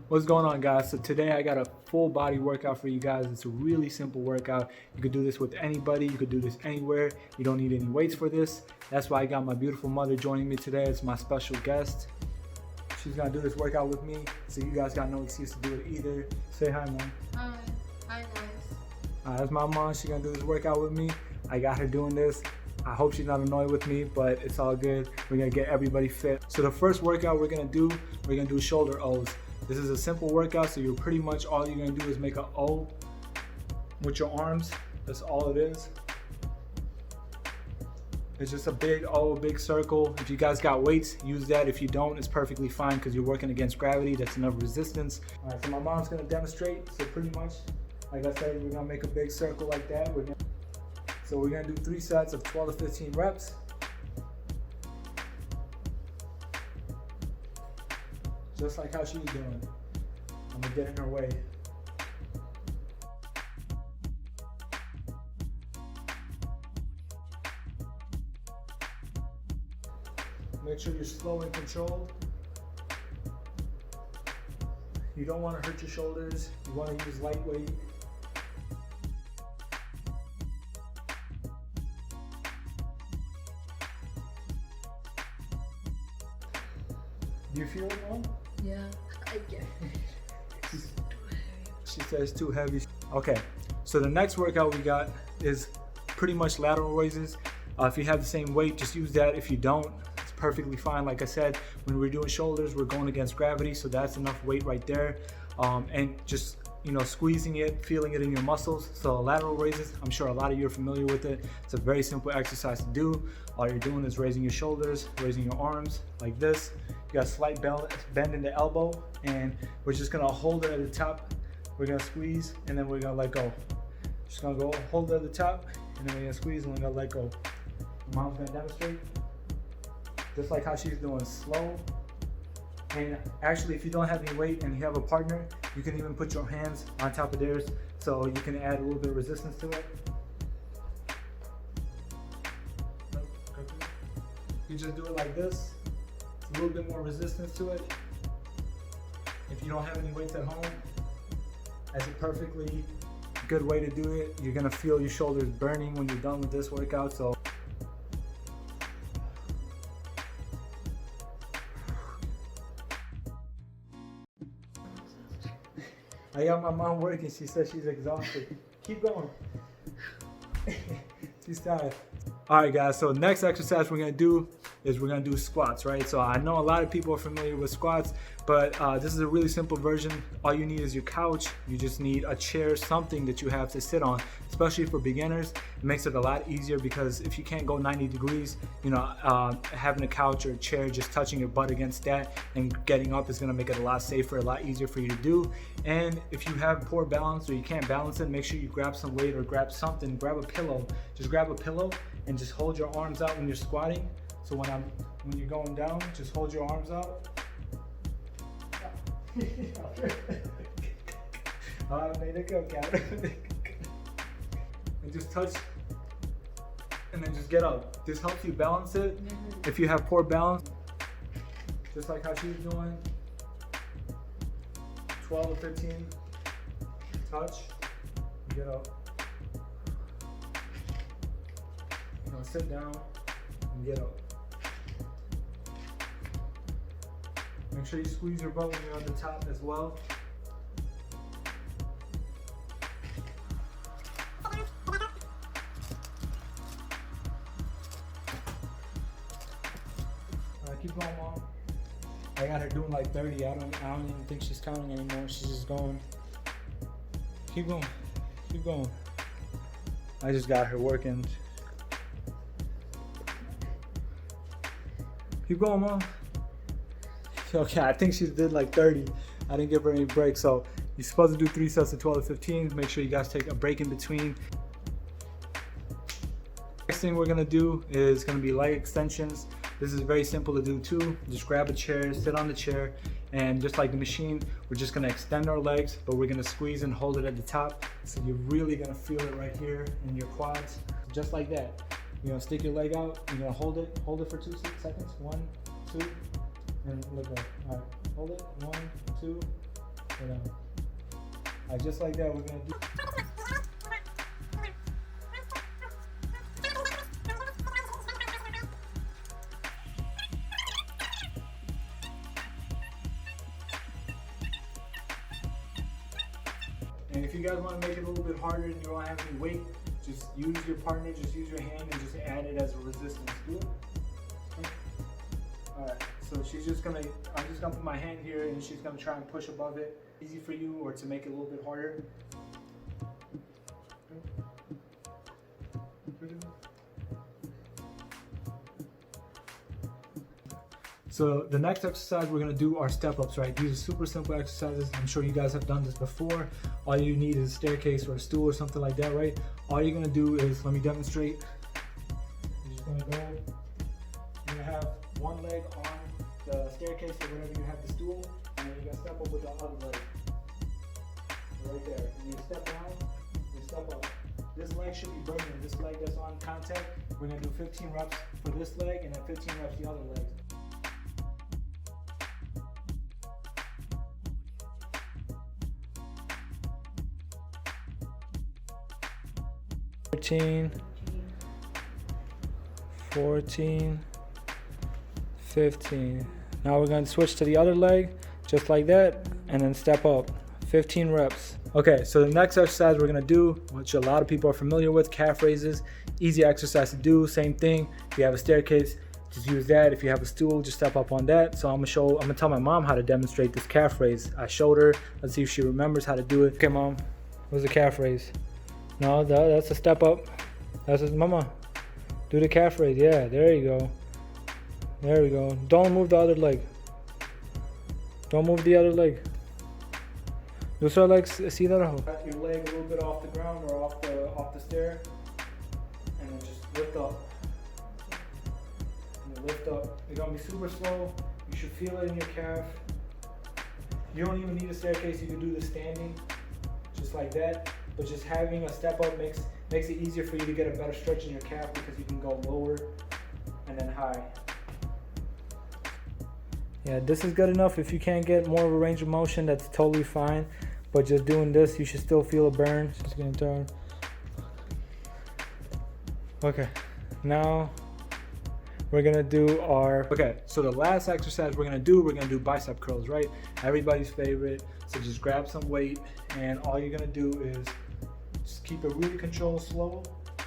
What's going on, guys? So today I got a full body workout for you guys. It's a really simple workout. You could do this with anybody. You could do this anywhere. You don't need any weights for this. That's why I got my beautiful mother joining me today. It's my special guest. She's gonna do this workout with me, so you guys got no excuse to do it either. Say hi, Mom. Hi. Hi, guys. That's my mom. She's gonna do this workout with me. I got her doing this. I hope she's not annoyed with me, but it's all good. We're gonna get everybody fit. So the first workout we're gonna do shoulder O's. This is a simple workout, so you're pretty much all you're gonna do is make an O with your arms. That's all it is. It's just a big O, big circle. If you guys got weights, use that. If you don't, it's perfectly fine because you're working against gravity. That's enough resistance. All right, so my mom's gonna demonstrate. So pretty much, like I said, we're gonna make a big circle like that. So we're gonna do 3 sets of 12 to 15 reps. Just like how she's doing. I'm gonna get in her way. Make sure you're slow and controlled. You don't want to hurt your shoulders. You want to use lightweight. Do you feel it, Mom? Yeah, I get it. She says too heavy. Okay, so the next workout we got is pretty much lateral raises. If you have the same weight, just use that. If you don't, it's perfectly fine. Like I said, when we're doing shoulders, we're going against gravity, so that's enough weight right there. And just, you know, squeezing it, feeling it in your muscles. So lateral raises, I'm sure a lot of you are familiar with it. It's a very simple exercise to do. All you're doing is raising your shoulders, raising your arms like this. You got a slight bend in the elbow, and we're just gonna hold it at the top. We're gonna squeeze, and then we're gonna let go. Just gonna go hold it at the top, and then we're gonna squeeze, and we're gonna let go. Mom's gonna demonstrate, just like how she's doing, slow. And actually, if you don't have any weight and you have a partner, you can even put your hands on top of theirs, so you can add a little bit of resistance to it. You just do it like this. It's a little bit more resistance to it. If you don't have any weights at home, that's a perfectly good way to do it. You're gonna feel your shoulders burning when you're done with this workout. So I got my mom working. She said she's exhausted. Keep going. She's tired. All right, guys, so next exercise we're gonna do is we're gonna do squats, right? So I know a lot of people are familiar with squats, but this is a really simple version. All you need is your couch. You just need a chair, something that you have to sit on, especially for beginners. It makes it a lot easier because if you can't go 90 degrees, you know, having a couch or a chair, just touching your butt against that and getting up is gonna make it a lot safer, a lot easier for you to do. And if you have poor balance or you can't balance it, make sure you grab some weight or grab something, grab a pillow. Just grab a pillow and just hold your arms out when you're squatting. So when you're going down, just hold your arms out. I made it go, Cat. And just touch, and then just get up. This helps you balance it. If you have poor balance, just like how she's doing, 12 or 15, touch, get up. You're gonna sit down and get up. Make sure you squeeze your butt when you're on the top as well. Keep going, Mom. I got her doing like 30. I don't even think she's counting anymore. She's just going. Keep going. Keep going. I just got her working. Keep going, Mom. Okay, I think she did like 30. I didn't give her any breaks. So you're supposed to do 3 sets of 12 to 15. Make sure you guys take a break in between. Next thing we're gonna do is gonna be leg extensions. This is very simple to do too. Just grab a chair, sit on the chair, and just like the machine, we're just gonna extend our legs, but we're gonna squeeze and hold it at the top. So you're really gonna feel it right here in your quads, just like that. You're gonna stick your leg out, you're gonna hold it for 2 seconds. 1, 2, and let go. All right, hold it, 1, 2, Just like that, we're gonna do. And if you guys want to make it a little bit harder and you don't have any weight, just use your partner, just use your hand and just add it as a resistance. Do it. Okay. Alright, so I'm just gonna put my hand here and she's gonna try and push above it. Easy for you or to make it a little bit harder. So the next exercise we're gonna do are step ups, right? These are super simple exercises. I'm sure you guys have done this before. All you need is a staircase or a stool or something like that, right? All you're gonna do is, let me demonstrate. You're just gonna go, you're gonna have one leg on the staircase or wherever you have the stool, and then you're gonna step up with the other leg. Right there. And you step down, you step up. This leg should be burning. This leg that's on contact, we're gonna do 15 reps for this leg and then 15 reps the other leg. 14, 15. Now we're going to switch to the other leg, just like that, and then step up. 15 reps. Okay, so the next exercise we're going to do, which a lot of people are familiar with, calf raises. Easy exercise to do, same thing. If you have a staircase, just use that. If you have a stool, just step up on that. So I'm gonna tell my mom how to demonstrate this calf raise. I showed her. Let's see if she remembers how to do it. Okay, mom, what's the calf raise? No, that's a step up. That's it, mama. Do the calf raise. Yeah, there you go. There we go. Don't move the other leg. Don't move the other leg. दूसरा leg सीधा रहो. Your leg a little bit off the ground or off the stair, and then just lift up. And then lift up. You're gonna be super slow. You should feel it in your calf. You don't even need a staircase. You can do this standing, just like that. But just having a step up makes it easier for you to get a better stretch in your calf because you can go lower and then high. Yeah, this is good enough. If you can't get more of a range of motion, that's totally fine. But just doing this, you should still feel a burn. Just getting tired. Okay, now we're gonna do our, so the last exercise we're gonna do bicep curls, right? Everybody's favorite. So just grab some weight and all you're gonna do is just keep it really controlled, slow,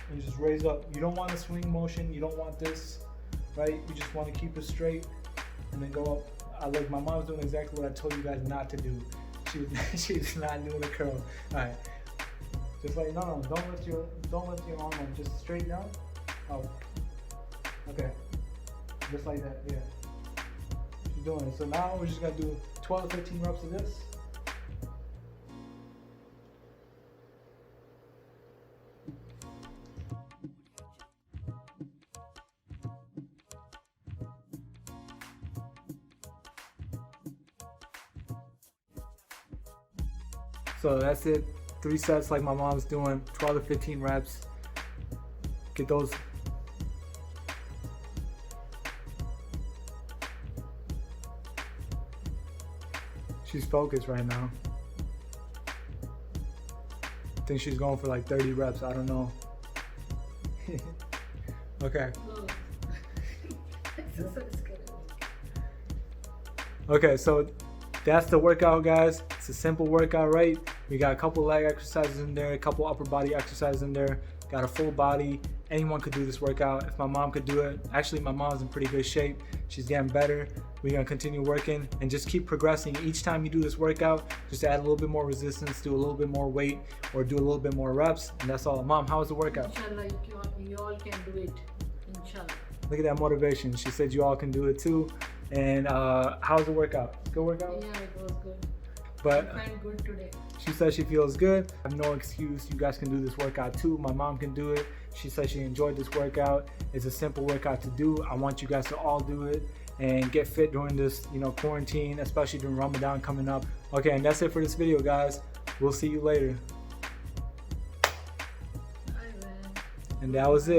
and just raise up. You don't want a swing motion, you don't want this, right? You just want to keep it straight and then go up. Look, my mom's doing exactly what I told you guys not to do. She's not doing a curl. Alright. Just like, no, don't lift your arm up, just straight down. Oh. Okay. Just like that, yeah. She's doing it. So now we're just gonna do 12 to 15 reps of this. So that's it. 3 sets like my mom's doing, 12 to 15 reps. Get those. She's focused right now. I think she's going for like 30 reps. I don't know. Okay. Okay, so that's the workout, guys. It's a simple workout, right? We got a couple leg exercises in there, a couple upper body exercises in there, got a full body. Anyone could do this workout. If my mom could do it, actually my mom's in pretty good shape. She's getting better. We're gonna continue working and just keep progressing. Each time you do this workout, just add a little bit more resistance, do a little bit more weight, or do a little bit more reps, and that's all. Mom, how was the workout? Inshallah, you all can do it. Inshallah. Look at that motivation. She said you all can do it too. And how's the workout? Good workout? Yeah, it was good. But I felt good today. She says she feels good. I have no excuse. You guys can do this workout too. My mom can do it. She says she enjoyed this workout. It's a simple workout to do. I want you guys to all do it and get fit during this, quarantine, especially during Ramadan coming up. Okay, and that's it for this video, guys. We'll see you later. Bye, man. And that was it.